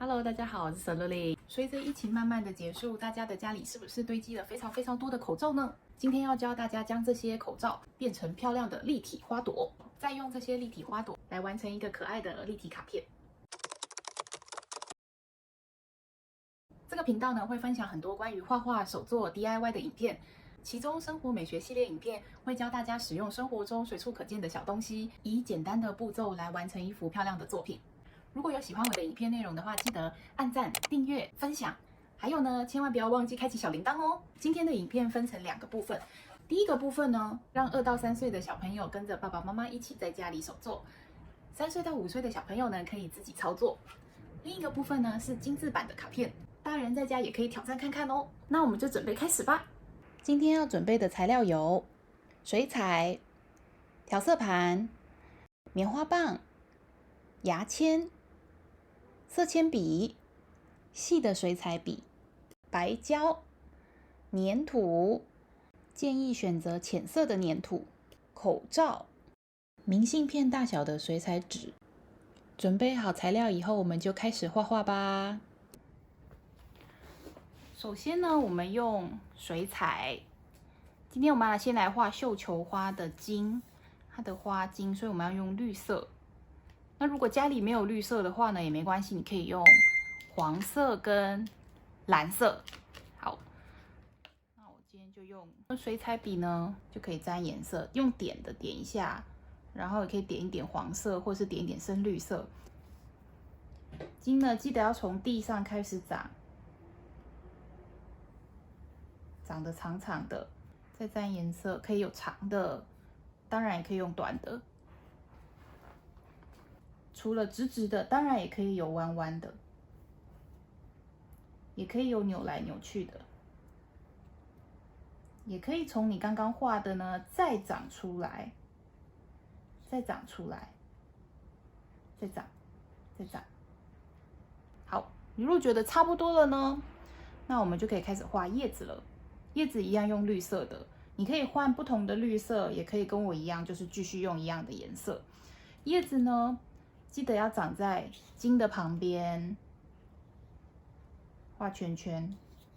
Hello，大家好，我是 Saluli。随着疫情慢慢的结束，大家的家里是不是堆积了非常多的口罩呢？今天要教大家将这些口罩变成漂亮的立体花朵，再用这些立体花朵来完成一个可爱的立体卡片。这个频道呢会分享很多关于画画、手作、DIY 的影片，其中生活美学系列影片会教大家使用生活中随处可见的小东西，以简单的步骤来完成一幅漂亮的作品。如果有喜欢我的影片内容的话，记得按赞、订阅、分享，还有呢，千万不要忘记开启小铃铛哦。今天的影片分成2个部分，第一个部分呢，让2到3岁的小朋友跟着爸爸妈妈一起在家里手做，3岁到5岁的小朋友呢可以自己操作。另一个部分呢是精致版的卡片，大人在家也可以挑战看看哦。那我们就准备开始吧。今天要准备的材料有水彩、调色盘、棉花棒、牙签、色铅笔、细的水彩笔、白胶、粘土，建议选择浅色的粘土、口罩、明信片大小的水彩纸。准备好材料以后，我们就开始画画吧。首先呢，我们用水彩。今天我们先来画绣球花的茎，它的花茎，所以我们要用绿色。那如果家里没有绿色的话呢，也没关系，你可以用黄色跟蓝色。好，那我今天就用水彩笔呢，就可以沾颜色，用点的点一下，然后也可以点一点黄色，或是点一点深绿色。茎呢，记得要从地上开始长，长得长长的，再沾颜色，可以有长的，当然也可以用短的。除了直直的，当然也可以有弯弯的，也可以有扭来扭去的，也可以从你刚刚画的呢再长出来，再长出来，再长，再长。好，你如果觉得差不多了呢，那我们就可以开始画叶子了。叶子一样用绿色的，你可以换不同的绿色，也可以跟我一样，就是继续用一样的颜色。叶子呢，记得要长在茎的旁边，画圈圈，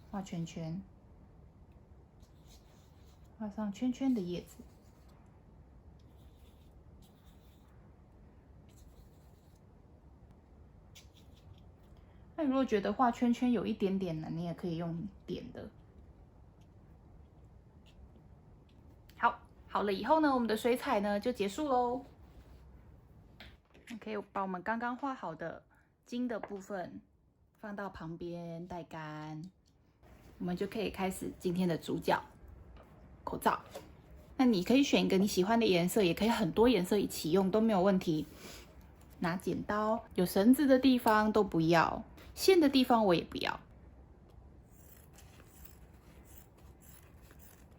画圈圈，画上圈圈的叶子。那如果觉得画圈圈有一点点难，你也可以用点的。好了以后呢，我们的水彩呢就结束喽。可以把我们刚刚画好的茎的部分放到旁边待干，我们就可以开始今天的主角——口罩。那你可以选一个你喜欢的颜色，也可以很多颜色一起用都没有问题。拿剪刀，有绳子的地方都不要，线的地方我也不要。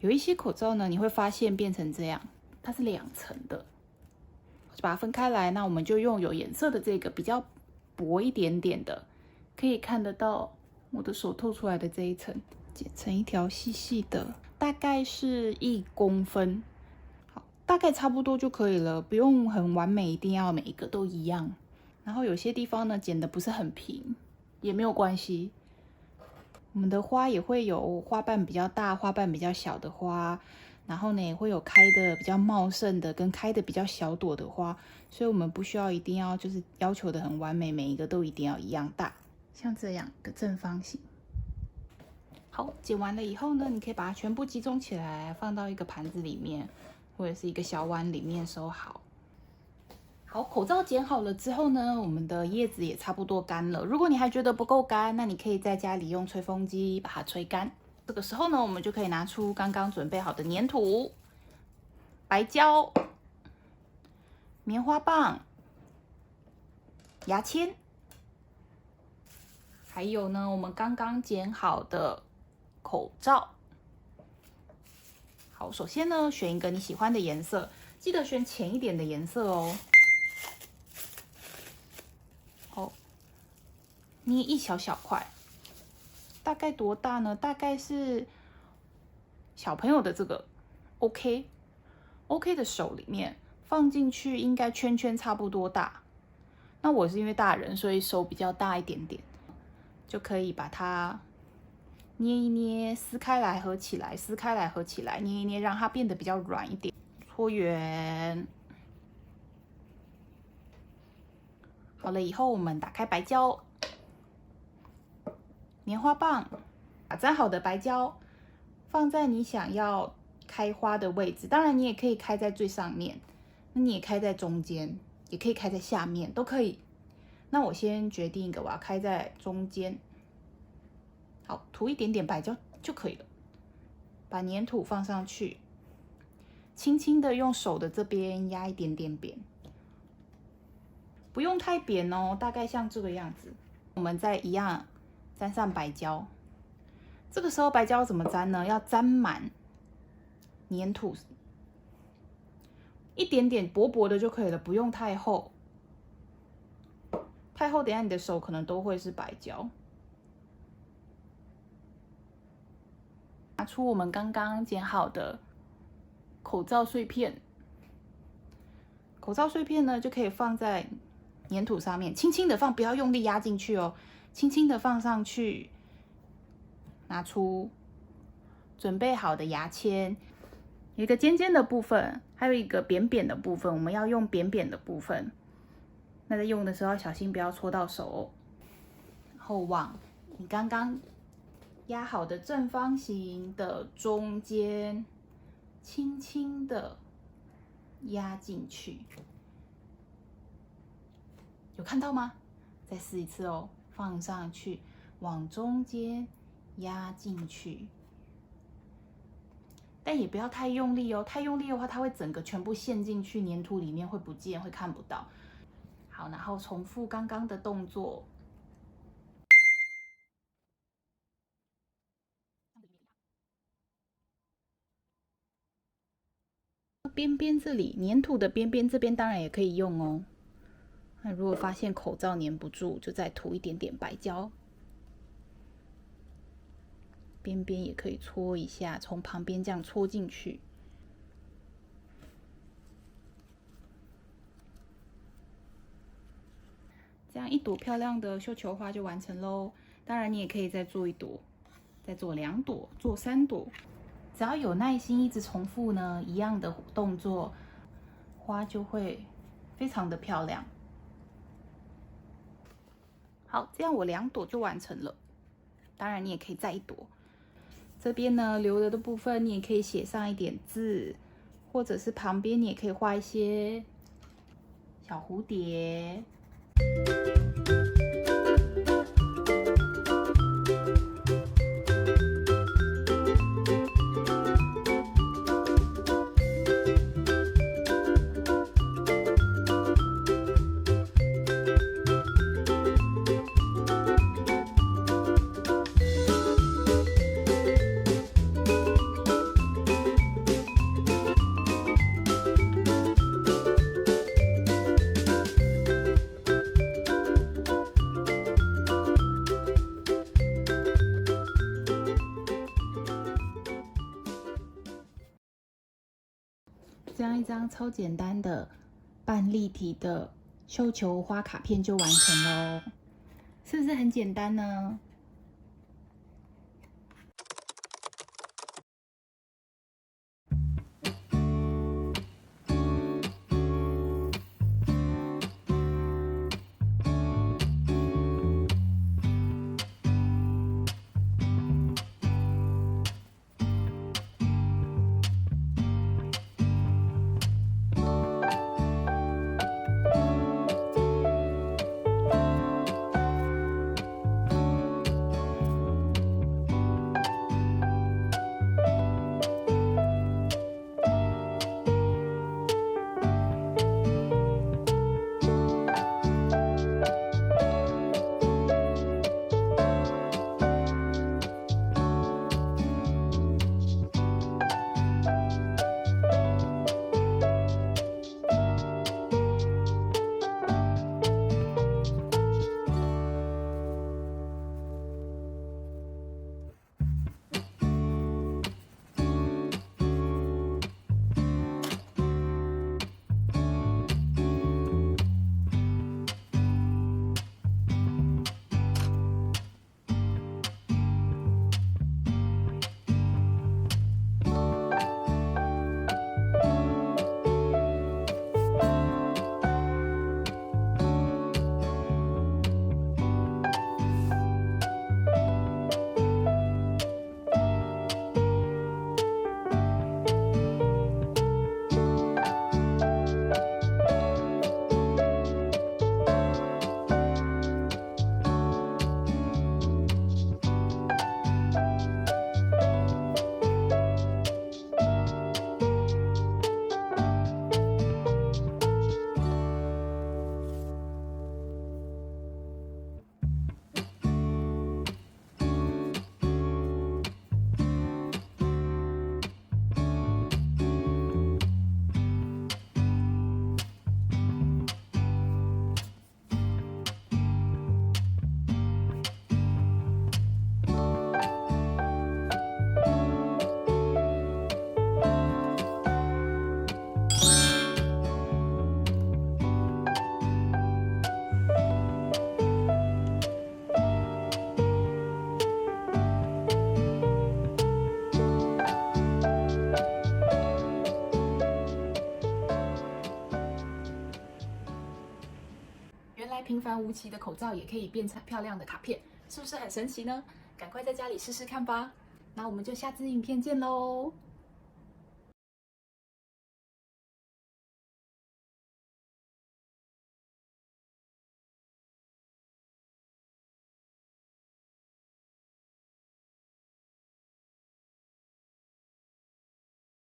有一些口罩呢，你会发现变成这样，它是2层的，就把它分开来。那我们就用有颜色的这个比较薄一点点的，可以看得到我的手透出来的这一层，剪成一条细细的，大概是1公分，好，大概差不多就可以了，不用很完美，一定要每一个都一样。然后有些地方呢剪得不是很平，也没有关系。我们的花也会有花瓣比较大、花瓣比较小的花，然后呢也会有开的比较茂盛的跟开的比较小朵的花，所以我们不需要一定要就是要求的很完美，每一个都一定要一样大，像这样一个正方形。好，剪完了以后呢，你可以把它全部集中起来，放到一个盘子里面，或者是一个小碗里面收好。好，口罩剪好了之后呢，我们的叶子也差不多干了。如果你还觉得不够干，那你可以在家里用吹风机把它吹干。这个时候呢，我们就可以拿出刚刚准备好的粘土、白胶、棉花棒、牙签，还有呢，我们刚刚剪好的口罩。好，首先呢，选一个你喜欢的颜色，记得选浅一点的颜色哦。捏一小小块，大概多大呢？大概是小朋友的这个 OK 的手里面放进去，应该圈圈差不多大。那我是因为大人，所以手比较大一点点。就可以把它捏一捏，撕开来合起来，撕开来合起来，捏一捏，让它变得比较软一点。搓圆。好了以后，我们打开白胶、棉花棒，把粘好的白胶放在你想要开花的位置。当然，你也可以开在最上面，那你也开在中间，也可以开在下面，都可以。那我先决定一个，我要开在中间。好，涂一点点白胶就可以了。把粘土放上去，轻轻的用手的这边压一点点扁，不用太扁哦，大概像这个样子。我们再一样沾上白胶。这个时候白胶怎么沾呢？要沾满粘土，一点点薄薄的就可以了，不用太厚。太厚，等一下你的手可能都会是白胶。拿出我们刚刚剪好的口罩碎片，口罩碎片呢就可以放在粘土上面，轻轻的放，不要用力压进去哦，轻轻的放上去。拿出准备好的牙签，有一个尖尖的部分，还有一个扁扁的部分，我们要用扁扁的部分。那在用的时候要小心，不要戳到手哦。然后往你刚刚压好的正方形的中间，轻轻的压进去，有看到吗？再试一次哦，放上去，往中间压进去，但也不要太用力哦，太用力的话，它会整个全部陷进去粘土里面，会不见，会看不到。好，然后重复刚刚的动作。边边这里，粘土的边边这边当然也可以用哦。那如果发现口罩粘不住，就再涂一点点白胶。边边也可以搓一下，从旁边这样搓进去。这样一朵漂亮的绣球花就完成喽。当然，你也可以再做一朵，再做2朵，做3朵。只要有耐心，一直重复呢一样的动作，花就会非常的漂亮。好，这样我2朵就完成了。当然，你也可以再1朵。这边呢留了的部分，你也可以写上一点字，或者是旁边你也可以画一些小蝴蝶。这样一张超简单的半立体的绣球花卡片就完成喽，是不是很简单呢？来平凡无奇的口罩也可以变成漂亮的卡片，是不是很神奇呢？赶快在家里试试看吧。那我们就下支影片见喽。